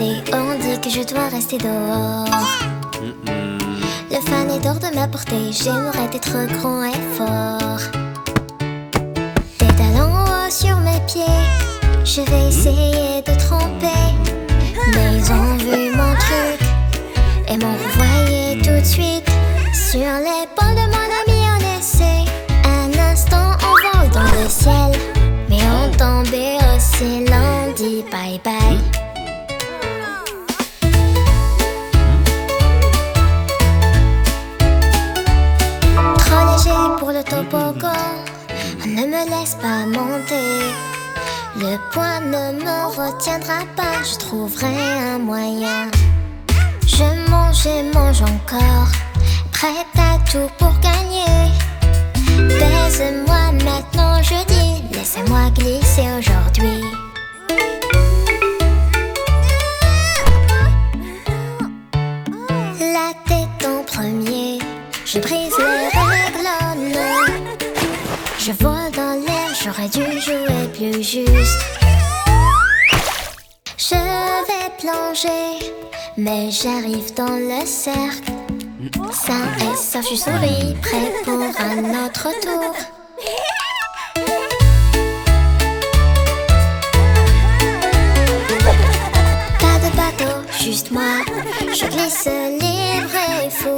blessée, on dit que je dois rester dehors. Le fan est hors de ma portée, j'aimerais être grand et fort. Des talons hauts sur mes pieds, je vais essayer de tromper. Mais ils ont vu mon truc et m'ont renvoyé tout de suite. Sur l'épaule de mon ami on essaie. Un instant on vole dans le ciel, mais on tombait aussi l'on dit bye bye. Trop léger pour le toboggan, on ne me laisse pas monter. Le poids ne me retiendra pas, je trouverai un moyen. Je mange encore, prête à tout pour gagner. Baise-moi maintenant, je dis, laissez-moi glisser aujourd'hui. La tête en premier, je brise les règles, oh non. Je vole dans l'air, j'aurais dû jouer plus juste. Je vais plonger, mais j'arrive dans le cercle. Sain et sauf, je souris, prêt pour un autre tour. Pas de bateau, juste moi. Je glisse libre et fou,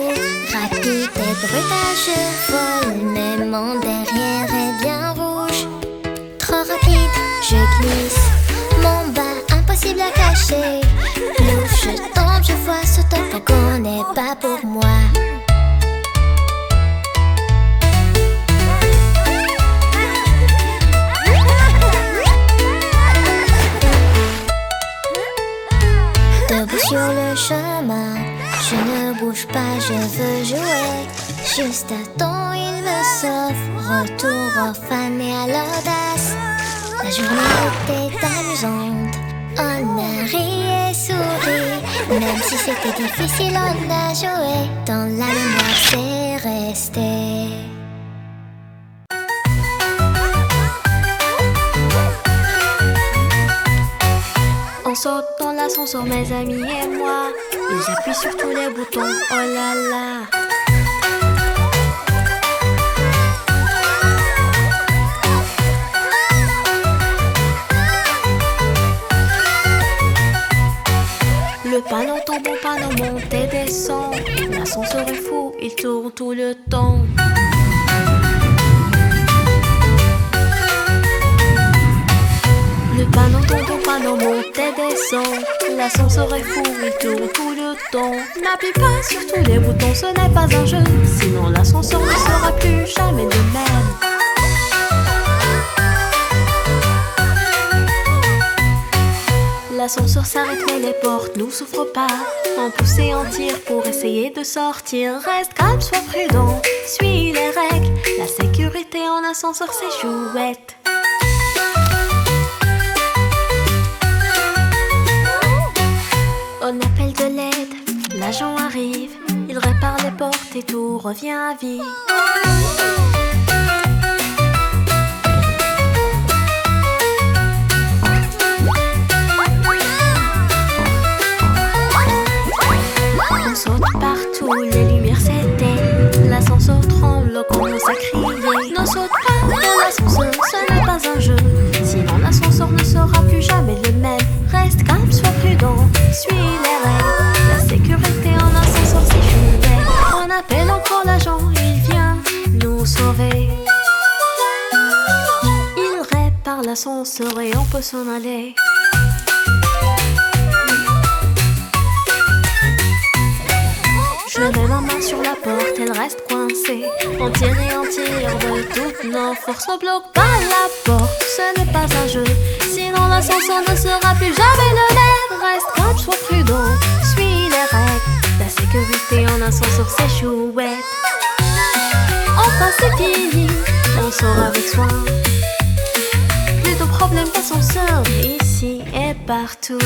rapide et brutal, je vole, mais mon derrière est bien rouge. Trop rapide, je glisse, mon bas impossible à cacher. Plouf, je tombe, je vois ce toboggan n'est pas pour moi. Debout sur le chemin, je ne bouge pas, je veux jouer. Juste à temps, il me sauve. Retour aux fans et à l'audace. La journée était amusante, on a ri et souri. Même si c'était difficile, on a joué. Dans la mémoire, c'est resté. On saute dans l'ascenseur, mes amis et moi. Ils appuient sur tous les boutons, oh là là. Le panneau tombe, mon panneau monte et descend. L'ascenseur est fou, il tourne tout le temps. Le panneau tombe, mon panneau monte et descend. L'ascenseur est fou, il tourne tout le temps. N'appuie pas sur tous les boutons, ce n'est pas un jeu. Sinon l'ascenseur ne sera plus jamais le même. L'ascenseur s'arrête mais les portes nous s'ouvrent pas. On pousse et on tire pour essayer de sortir. Reste calme, sois prudent, suis les règles. La sécurité en ascenseur c'est chouette. On appelle de l'aide, l'agent arrive. Il répare les portes et tout revient à vie. On saute partout, les lumières s'éteignent. L'ascenseur tremble, on commence à crier. Ne saute pas dans l'ascenseur, ce n'est pas un jeu. Sinon l'ascenseur ne sera plus jamais le même. Reste calme, sois prudent, suis les règles. La sécurité en ascenseur c'est chouette. On appelle encore l'agent, il vient nous sauver. Il répare l'ascenseur et on peut s'en aller. Je mets ma main sur la porte, elle reste coincée. On tire et on tire de toutes nos forces. On bloque pas la porte, ce n'est pas un jeu. Sinon l'ascenseur ne sera plus jamais le même. Reste calme, sois prudent, suis les règles. La sécurité en ascenseur c'est chouette. Enfin c'est fini, on sort avec soin. Plus de problèmes d'ascenseur ici et partout.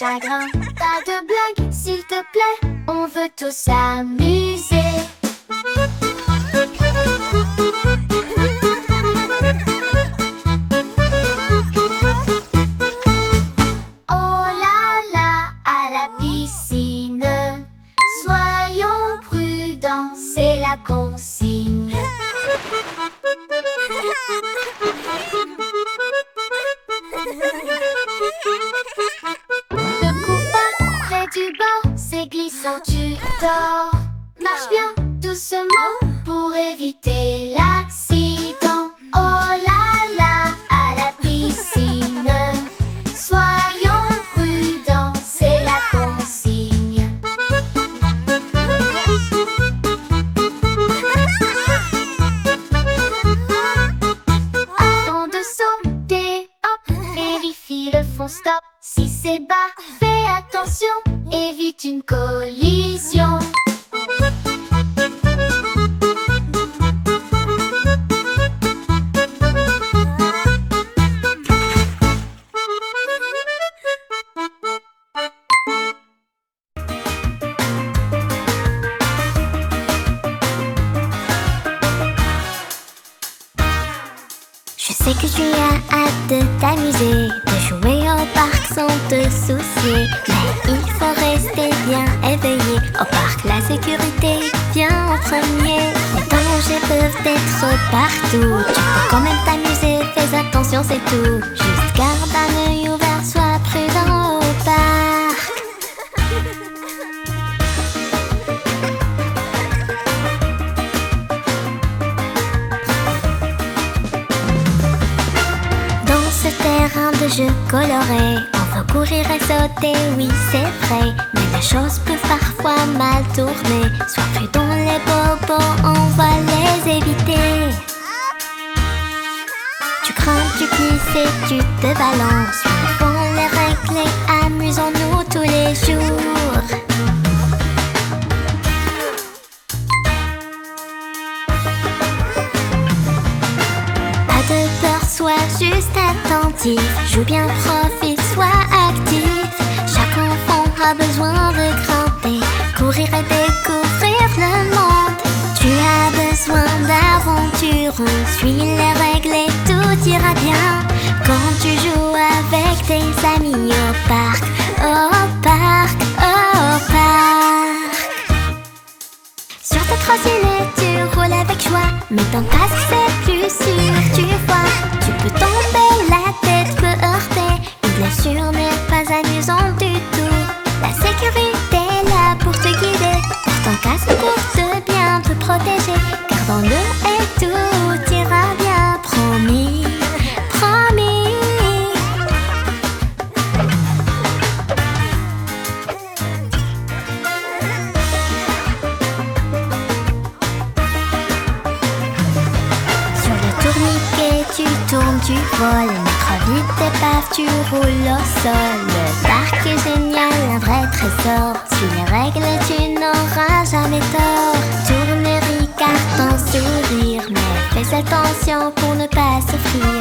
chagrin. Pas de blague, s'il te plaît, on veut tous s'amuser. Oh là là, à la piscine, soyons prudents, c'est la consigne. Ne cours pas près du bord, c'est glissant, tu dors. Marche bien, doucement, pour éviter l'accident. Oh là là, à la piscine, soyons prudents, c'est la consigne. Avant de sauter, hop, vérifie le fond, stop. Si c'est bas, fais attention, évite une collision. Je sais que tu as hâte de t'amuser, de jouer au parc sans te soucier. Mais il faut rester bien éveillé. Au parc, la sécurité vient en premier. Les dangers peuvent être partout. Tu peux quand même t'amuser, fais attention, c'est tout. Juste garde un œil ouvert, sois prudent au parc. Terrain de jeu coloré, on va courir et sauter, oui c'est vrai. Mais les choses peuvent parfois mal tourner. Sois prudent, les bobos, on va les éviter. Tu crains, tu glisses et tu te balances. Il faut les régler, amusons-nous tous les jours. Pas de peur, sois juste attentif. Joue bien, profite, sois actif. Chaque enfant a besoin de grimper, courir et découvrir le monde. Tu as besoin d'aventure, suis les règles et tout ira bien. Quand tu joues avec tes amis au parc, au parc, au parc. Sur ta trottinette, tu roules avec joie, mais ton casque c'est plus sûr, tu vois. Tu peux tomber, la tête peut heurter. Une blessure n'est pas amusante du tout. La sécurité est là pour te guider. Porte un casque pour te bien te protéger. Gardons-le et tout ira bien, promis, promis. Tu tournes, tu voles, mais trop vite t'épaves, tu roules au sol. Le parc est génial, un vrai trésor. Suis les règles, tu n'auras jamais tort. Tourne, ricard, ton sourire, mais fais attention pour ne pas souffrir.